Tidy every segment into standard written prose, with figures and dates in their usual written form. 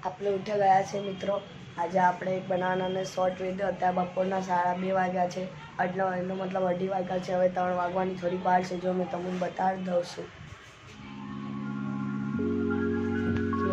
આપણે ઉઠી ગયા છે મિત્રો। આજે આપણે એક બનાવવાનો અને શોર્ટ વિડીયો। અત્યારે બપોરના 2:30 વાગ્યા છે, એટલે એનો મતલબ 2:30 વાગ્યા છે। હવે 3 વાગવાની થોડીક વાર છે, જો મેં તમને બતાવી દઉં છું।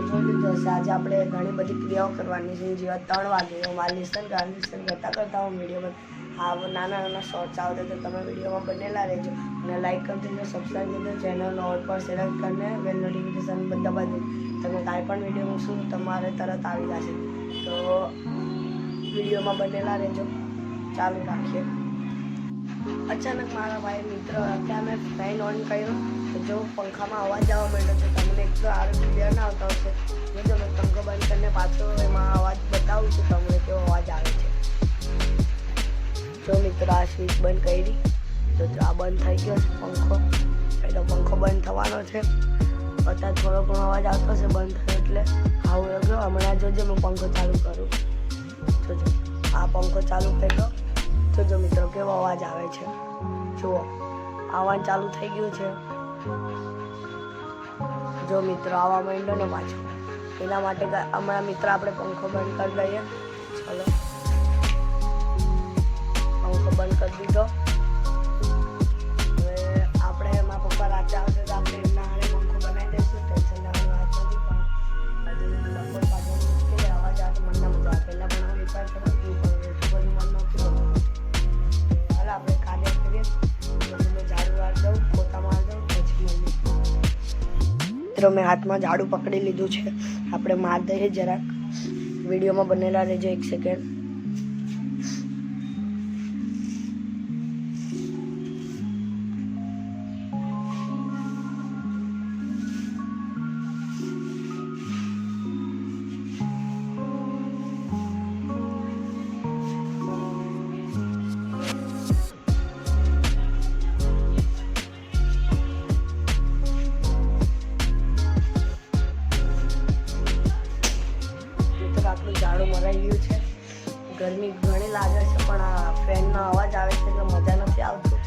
જોઈ લીધું હશે, આજે આપણે ઘણી બધી ક્રિયાઓ કરવાની છે। જેવા 3 વાગે મારે લેસન કરતા હું વિડીયો હા નાના શોર્ટ્સ આવતા તો તમે વિડીયોમાં બનેલા રહેજો અને લાઈક કરી દેજો, સબસ્ક્રાઈબ કરી દેજો, ચેનલ ઓલ પર સિલેક્ટ કરીને બેલ નોટિફિકેશન દબાવી દેજો। તમે કાંઈ પણ વિડીયો મૂકશો તમારે તરત આવી જશે, તો વિડીયોમાં બનેલા રહેજો। ચાલુ રાખીએ। અચાનક મારા ભાઈ મિત્ર અત્યારે મેં ફેન ઓન કર્યો તો જો પંખામાં અવાજ આવવા માંડ્યો છે। તમને એક તો આરો ક્લિયર ના આવતો હશે, જો મેં પંખો બંધ કરીને પાછો એમાં અવાજ બતાવું છું તમને કેવો અવાજ આવે છે। જો મિત્રો આ સ્વિચ બંધ કરી તો આ બંધ થઈ ગયો છે પંખો, એટલે પંખો બંધ થવાનો છે। અત્યારે થોડો ઘણો અવાજ આવતો હશે બંધ થયો એટલે આવું લાગ્યો। હમણાં જોજો હું પંખો ચાલુ કરું, જોજો આ પંખો ચાલુ કર્યો, જોજો મિત્રો કેવો અવાજ આવે છે। જુઓ આવવાનું ચાલુ થઈ ગયું છે। જો મિત્રો આવવા માંડ્યો ને પાછો, એના માટે હમણાં મિત્ર આપણે પંખો બંધ કરી દઈએ। ચલો પંખો બંધ કરી દીધો। હવે આપણે એમાં પપ્પા રાતે આવશે તો આપણે એમના હારે પંખો બનાવી દઈશું, ટેન્શન લેવાની વાત નથી। પણ બપોર પાછળ મુશ્કેલ અવાજ આવે તો મને ના મજા આવે। પહેલાં પણ હું રિપેર કરું છું પણ એટલું બધું મન નહોતું બનાવતું। હાલ આપણે કાર્ય કરીએ, પછી મેં ઝાડુ વાર દઉં, પોતા માર દઉં, પછી મળીએ। મિત્રો મેં હાથમાં ઝાડુ પકડી લીધું છે, આપણે માર દઈએ જરાક। વિડીયોમાં બનેલા રહેજો 1 સેકન્ડ। આપણું ઝાડુ મરાઈ ગયું છે। ગરમી ઘણી લાગે છે પણ આ ફેનનો અવાજ આવે છે એટલે મજા નથી આવતું।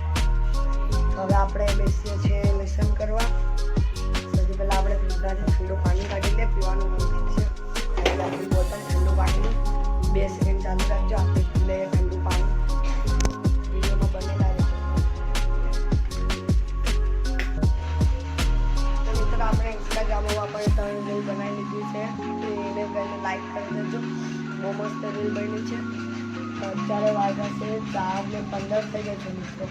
હવે આપણે બેસીએ છીએ લેસન કરવા। સૌથી પહેલાં આપણે ફ્રીજમાંથી ઠંડુ પાણી કાઢી લે, પીવાનું મન છે એટલે આપણી બોટલ ઠંડુ પાણીની 2 સેકન્ડ ચાલુ રાખજો। આપણે પી લઈએ ઠંડુ પાણી, વિડીયોમાં બનેલા રહેજો। તો મિત્રો આપણે ઇન્સ્ટાગ્રામમાં પણ 3 રીલ બનાવી લીધી છે, એને પહેલાં લાઈક કરી દેજો। બહુ મસ્ત રીલ બની છે। અત્યારે વાગ્યા છે 4:15 થઈ ગયો છે મિત્રો,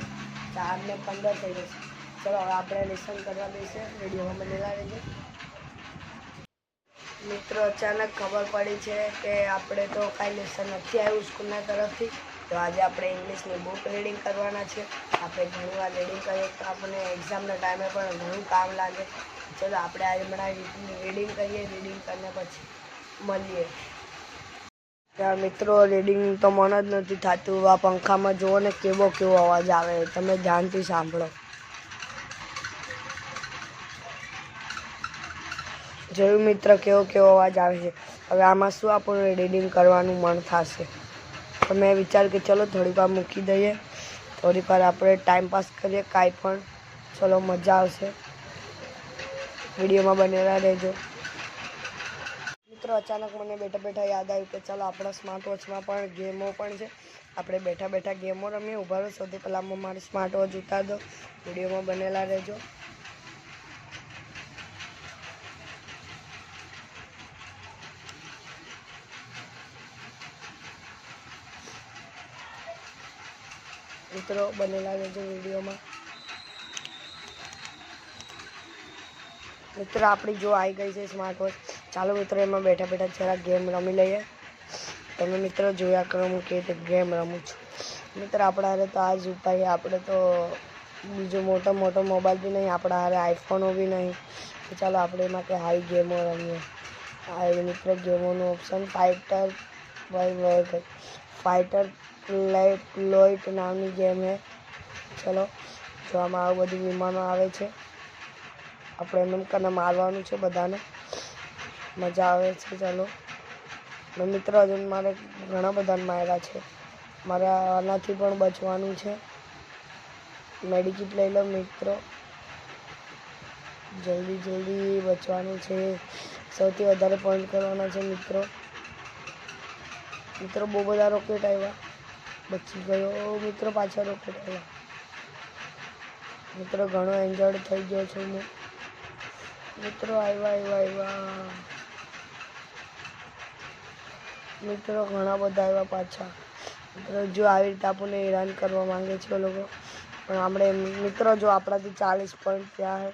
4:15 થઈ ગયો છે। ચલો હવે આપણે લેસન કરવા બેસીએ, વિડીયોમાં બનેલા રહેજો। મિત્રો અચાનક ખબર પડી છે કે આપણે તો કાંઈ લેસન નથી આવ્યું સ્કૂલના તરફથી, તો આજે આપણે ઇંગ્લિશની બુક રીડિંગ કરવાના છે। આપણે ઘણીવાર રીડિંગ કરીએ તો આપણને એક્ઝામના ટાઈમે પણ ઘણું કામ લાગે। ચલો આપણે આજે હમણાં રીડિંગ કરીએ, રીડિંગ કરીને પછી મળીએ। યાર મિત્રો રીડિંગ તો મન જ નથી થતું। આ પંખામાં જુઓ ને કેવો અવાજ આવે, તમે ધ્યાનથી સાંભળો। જોયું મિત્ર કેવો અવાજ આવે છે। હવે આમાં શું આપણને રીડિંગ કરવાનું મન થશે, તો મેં વિચાર કે ચલો થોડીક વાર મૂકી દઈએ, થોડીક વાર આપણે ટાઈમ પાસ કરીએ કાંઈ પણ। ચલો મજા આવશે, વિડીયોમાં બનેલા રહેજો। મિત્રો અચાનક મને બેઠા યાદ આવ્યું કે ચાલો આપણા સ્માર્ટ વોચમાં પણ ગેમો પણ છે, આપણે બેઠા ગેમો રમીએ। ઉભા રહો, સૌથી પહેલાં હું મારી સ્માર્ટ વોચ ઉતારી દો, વિડીયોમાં બનેલા રહેજો। મિત્રો બનેલા રહેજો વિડીયોમાં। મિત્રો આપણી જો આવી ગઈ છે સ્માર્ટ વોચ। ચાલો મિત્રો એમાં બેઠા જરા ગેમ રમી લઈએ। તમે મિત્રો જોયા કરો હું કેવી રીતે ગેમ રમું છું। મિત્રો આપણા હારે તો આ જ ઉપાય, આપણે તો બીજો મોટો મોબાઈલ બી નહીં, આપણા હારે આઈફોનો બી નહીં, તો ચાલો આપણે એમાં કે હાઈ ગેમો રમીએ। આ મિત્રો ગેમોનું ઓપ્શન ફાઇટર પ્લોઇટ નામની ગેમ છે। ચલો જોવામાં આવું બધું વિમાનો આવે છે, આપણે એમ કરીને મારવાનું છે બધાને, મજા આવે છે। ચાલો મિત્રો હજુ મારે ઘણા બધાને માર્યા છે, મારે આનાથી પણ બચવાનું છે। મેડિકિટ લઈ લો મિત્રો, જલ્દી બચવાનું છે। સૌથી વધારે પોઈન્ટ કરવાના છે મિત્રો. મિત્રો બહુ બધા રોકેટ આવ્યા, બચી ગયો મિત્રો, પાછા રોકેટ આવ્યા. મિત્રો ઘણો એન્જોય થઈ ગયો છું હું. મિત્રો આવ્યા મિત્રો ઘણા બધા આવ્યા પાછા. મિત્રો જો આવી રીતે આપણને હેરાન કરવા માંગે છે લોકો, પણ આપણે મિત્રો જો આપણાથી 40 પોઈન્ટ થયા છે.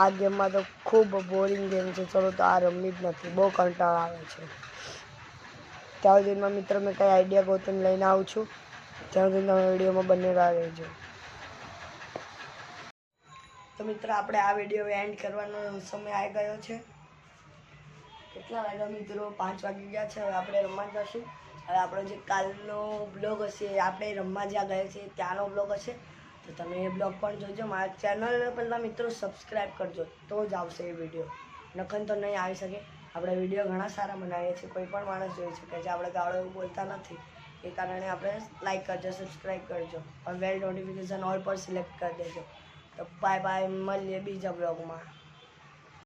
આ ગેમમાં તો ખૂબ બોરિંગ ગેમ છે. ચલો તો આ રમવી જ નથી, બહુ કંટાળો આવે છે. ત્યાં સુધીમાં મિત્રો મેં કંઈ આઈડિયા ગોતીને લઈને આવું છું. ત્યાં સુધી તમે વિડીયોમાં બનેલા રહેજો. તો મિત્રો આપણે આ વિડીયો એન્ડ કરવાનો સમય આવી ગયો છે. કેટલા વાગ્યા મિત્રો? 5 વાગી ગયા છે. હવે આપણે રમવા જશું. હવે આપણો જે કાલનો બ્લોગ હશે, આપણે રમવા જ્યાં ગયા છે ત્યાંનો બ્લોગ હશે, તો તમે એ બ્લોગ પણ જોજો. મારા ચેનલને પહેલાં મિત્રો સબસ્ક્રાઈબ કરજો, તો જ આવશે એ વિડીયો. નકન તો નહીં આવી શકે. આપણે વિડીયો ઘણા સારા બનાવીએ છીએ, કોઈ પણ માણસ જોઈ શકે છે. આપણે ગાળો એવું બોલતા નથી, એ કારણે આપણે લાઈક કરજો, સબસ્ક્રાઈબ કરજો, અને બેલ નોટિફિકેશન ઓલ પર સિલેક્ટ કરી દેજો. તો બાય બાય, મળીએ બીજા બ્લોગમાં.